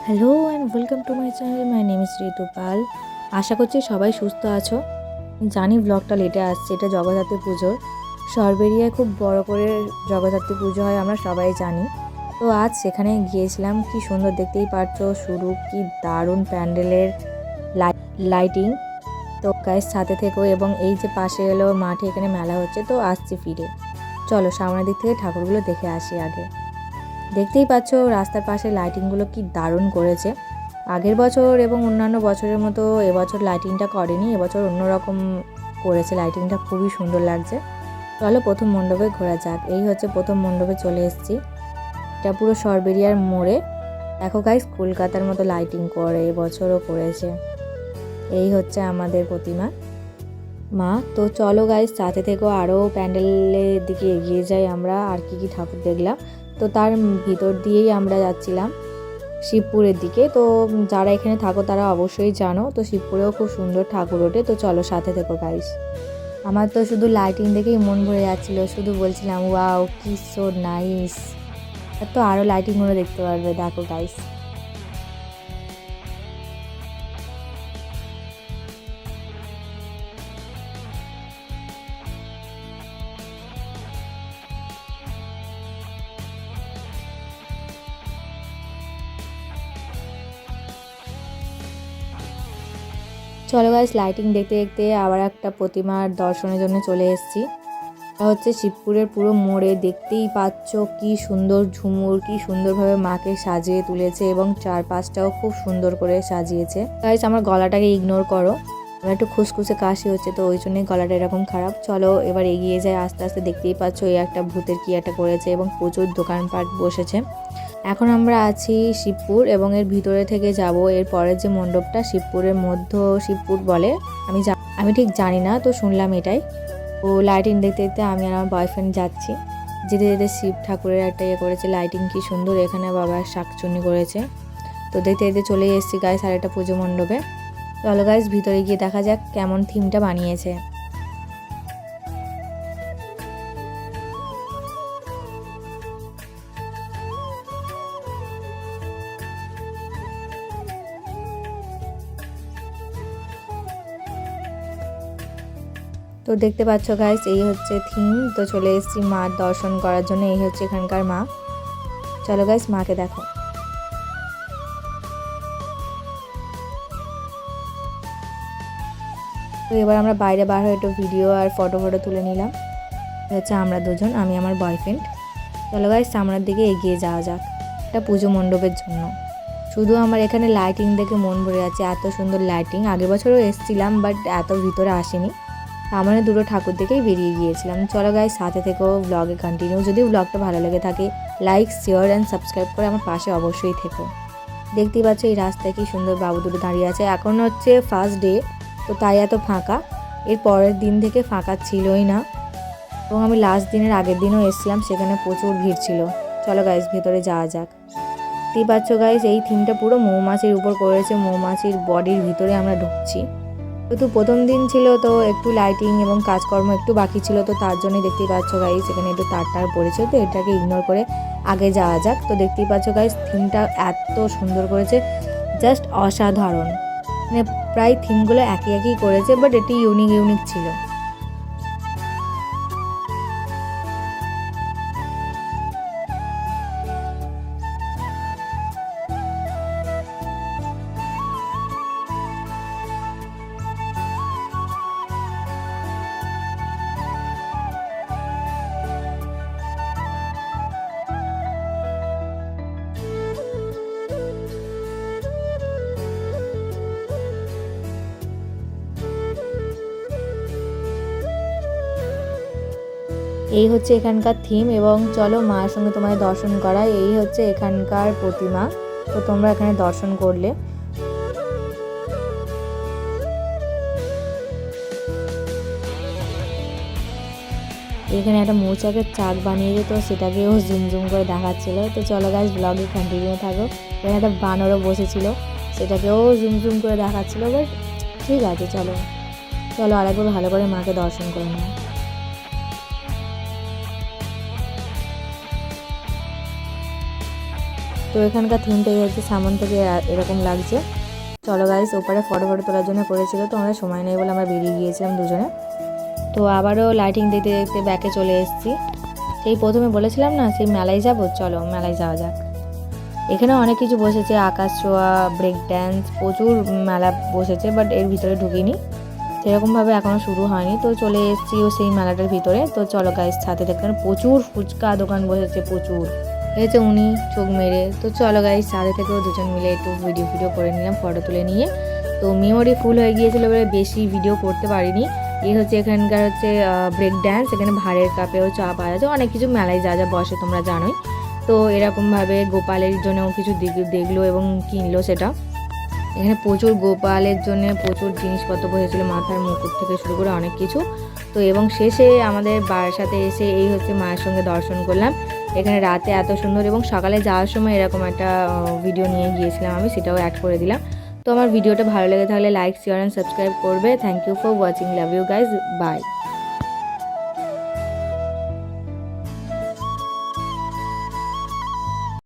Hello and welcome to my channel. My name is Ritu Pal. আশা করছি সবাই সুস্থ আছো। জানি ব্লগটা লেটে আসছে, এটা জগদ্ধাত্রী পুজোর। সরবেরিয়ায় খুব বড় করে জগদ্ধাত্রী পুজো হয়, আমরা সবাই জানি। তো আজ সেখানে গিয়েছিলাম। কি সুন্দর, দেখতেই পারছো শুরু কি দারুণ প্যান্ডেলের লাইটিং। তো গাইস সাথে থেকেও, এবং এই যে পাশে এলো মাঠে, এখানে মেলা হচ্ছে। তো আসছি ফিরে, চলো সামনের দিক থেকে ঠাকুরগুলো দেখে আসি আগে। দেখতেই পাচ্ছ রাস্তার পাশে লাইটিংগুলো কি দারুণ করেছে। আগের বছর এবং অন্যান্য বছরের মতো এবছর লাইটিংটা করেনি, এবছর অন্যরকম করেছে লাইটিংটা, খুবই সুন্দর লাগছে। চলো প্রথম মণ্ডপে ঘোরা যাক। এই হচ্ছে প্রথম মণ্ডপে চলে এসেছি। এটা পুরো সরবেরিয়ার মোড়ে। দেখো গাইস, কলকাতার মতো লাইটিং করে এবছরও করেছে। এই হচ্ছে আমাদের প্রতিমা মা। তো চলো গাইস সাথে থেকেও আরও প্যান্ডেলের দিকে এগিয়ে যাই আমরা। আর কি ঠাকুর দেখলাম, তো তার ভিতর দিয়েই আমরা যাচ্ছিলাম শিবপুরের দিকে। তো যারা এখানে থাকো তারা অবশ্যই জানো, তো শিবপুরেও খুব সুন্দর ঠাকুর ওঠে। তো চলো সাথে থেকো গাইস। আমার তো শুধু লাইটিং দেখেই মন ভরে যাচ্ছিল, শুধু বলছিলাম ওয়াও কি সো নাইস। তো আরও লাইটিংগুলো দেখতে পারবে, দেখো গাইস। চলো গাইস, লাইটিং দেখতে দেখতে আবার একটা প্রতিমার দর্শনের জন্য চলে এসেছি। এটা হচ্ছে শিবপুরের পুরো মোড়ে। দেখতেই পাচ্ছ কি সুন্দর ঝুমুর, কি সুন্দরভাবে মাকে সাজিয়ে তুলেছে, এবং চারপাশটাও খুব সুন্দর করে সাজিয়েছে। গাইস আমার গলাটাকে ইগনোর করো, আমার একটু খুসখুসে কাশি হচ্ছে, তো ওই জন্যই গলাটা এরকম খারাপ। চলো এবার এগিয়ে যায় আস্তে আস্তে। দেখতেই পাচ্ছ এই একটা ভূতের কি একটা করেছে, এবং প্রচুর দোকানপাট বসেছে। এখন আমরা আছি শিবপুর, এবং এর ভিতরে থেকে যাব এর পরের যে মণ্ডপটা, শিবপুরের মধ্য শিবপুর বলে। আমি ঠিক জানি না, তো শুনলাম এটাই। ও লাইটিং দেখতে দেখতে আমি আর আমার বয়ফ্রেন্ড যাচ্ছি। যেতে যেতে শিব ঠাকুরের একটা ইয়ে করেছে, লাইটিং কি সুন্দর। এখানে বাবা শাকচুন্নি করেছে। তো দেখতে দেখতে চলে এসেছি গাইস আর একটা পুজো মণ্ডপে। চলো গাইস ভিতরে গিয়ে দেখা যাক কেমন থিমটা বানিয়েছে। তো দেখতে পাচ্ছ গাইস, এই হচ্ছে থিম। তো চলে এসেছি মার দর্শন করার জন্য। এই হচ্ছে এখানকার মা। চলো গাইস মাকে দেখো। তো এবার আমরা বাইরে বার হয়ে একটু ভিডিও আর ফটো তুলে নিলাম। হচ্ছে আমরা দুজন, আমি আমার বয়ফ্রেন্ড। চলো গাইস সামনের দিকে এগিয়ে যাওয়া যাক একটা পুজো মণ্ডপের জন্য। শুধু আমার এখানে লাইটিং দেখে মন ভরে যাচ্ছে, এত সুন্দর লাইটিং। আগের বছরও এসেছিলাম, বাট এত ভিতরে আসেনি। সামনে দুটো ঠাকুর দেখেই বেরিয়ে গিয়েছিলাম। চলো গাইস সাথে থেকেও ব্লগে কন্টিনিউ। যদি ব্লগটা ভালো লেগে থাকে লাইক শেয়ার অ্যান্ড সাবস্ক্রাইব করে আমার পাশে অবশ্যই থেকো। দেখতেই পাচ্ছ এই রাস্তায় কি সুন্দর বাবু দুটো দাঁড়িয়ে আছে। এখন হচ্ছে ফার্স্ট ডে, তো তাই এত ফাঁকা। এর পরের দিন থেকে ফাঁকা ছিলই না, এবং আমি লাস্ট দিনের আগের দিনও এসেছিলাম, সেখানে প্রচুর ভিড় ছিল। চলো গাইস ভেতরে যাওয়া যাক। দেখতেই পাচ্ছ গাইস এই থিমটা পুরো মৌমাছির উপর করেছে, মৌমাছির বডির ভিতরে আমরা ঢুকছি। যেহেতু প্রথম দিন ছিল, তো একটু লাইটিং এবং কাজকর্ম একটু বাকি ছিল, তো তার জন্যই দেখতেই পাচ্ছ গাইস এখানে একটু তার পড়েছে। তো এটাকে ইগনোর করে আগে যাওয়া যাক। তো দেখতেই পাচ্ছ গাইস থিমটা এত সুন্দর করেছে, জাস্ট অসাধারণ। মানে প্রায় থিমগুলো একই করেছে, বাট এটি ইউনিক ছিল। এই হচ্ছে এখানকার থিম, এবং চলো মায়ের সঙ্গে তোমায় দর্শন করাই। এই হচ্ছে এখানকার প্রতিমা, তো তোমরা এখানে দর্শন করলে। এখানে একটা মৌচাকের চাক বানিয়েছে, তো সেটাকেও জুম করে দেখাচ্ছিল। তো চলো গাইস ব্লগে কন্টিনিউ থাকো। এখানে একটা বানরও বসেছিল, সেটাকেও জুম করে দেখাচ্ছিল। বাট ঠিক আছে, চলো আরেকবার ভালো করে মাকে দর্শন করে নাও। তো এখানকার থিমটাই হচ্ছে সামন থেকে এরকম লাগছে। চলো গাইস, ওপারে ফটো তোলার জন্য করেছিল, তো আমাদের সময় নেই বলে আমরা বেরিয়ে গিয়েছিলাম দুজনে। তো আবারও লাইটিং দেখতে দেখতে ব্যাকে চলে এসেছি। সেই প্রথমে বলেছিলাম না সেই মেলায় যাব, চলো মেলায় যাওয়া যাক। এখানে অনেক কিছু বসেছে, আকাশ ছোঁয়া, ব্রেক ড্যান্স, প্রচুর মেলা বসেছে, বাট এর ভিতরে ঢুকিনি, সেরকমভাবে এখনও শুরু হয়নি। তো চলে এসেছি ও সেই মেলাটার ভিতরে। তো চলো গাইস, সাথে দেখতে প্রচুর ফুচকা দোকান বসেছে, প্রচুর হয়েছে উনি চোখ মেরে। তো চলো গাইস, সাথে থেকেও দুজন মিলে একটু ভিডিও করে নিলাম, ফটো তুলে নিয়ে। তো মেমোরি ফুল হয়ে গিয়েছিলো বলে বেশি ভিডিও করতে পারিনি। এই হচ্ছে এখানকার হচ্ছে ব্রেক ড্যান্স, এখানে ভাঁড়ের কাপেও চা পাওয়া যাচ্ছে, অনেক কিছু মেলায় যা যা বসে তোমরা জানোই। তো এরকমভাবে গোপালের জন্যও কিছু দেখলো এবং কিনলো সেটা। এখানে প্রচুর গোপালের জন্য প্রচুর জিনিসপত্র বসেছিল, মাথার মুকুট থেকে শুরু করে অনেক কিছু। তো এবং শেষে আমাদের বারাসাতে এসে এই হচ্ছে মায়ের সঙ্গে দর্শন করলাম। এখানে রাতে এত সুন্দর, এবং সকালে যাওয়ার সময় এরকম একটা ভিডিও নিয়ে গিয়েছিলাম আমি, সেটাও অ্যাড করে দিলাম। তো আমার ভিডিওটা ভালো লেগে থাকলে লাইক, শেয়ার অ্যান্ড সাবস্ক্রাইব করবে। Thank you for watching, love you guys, by.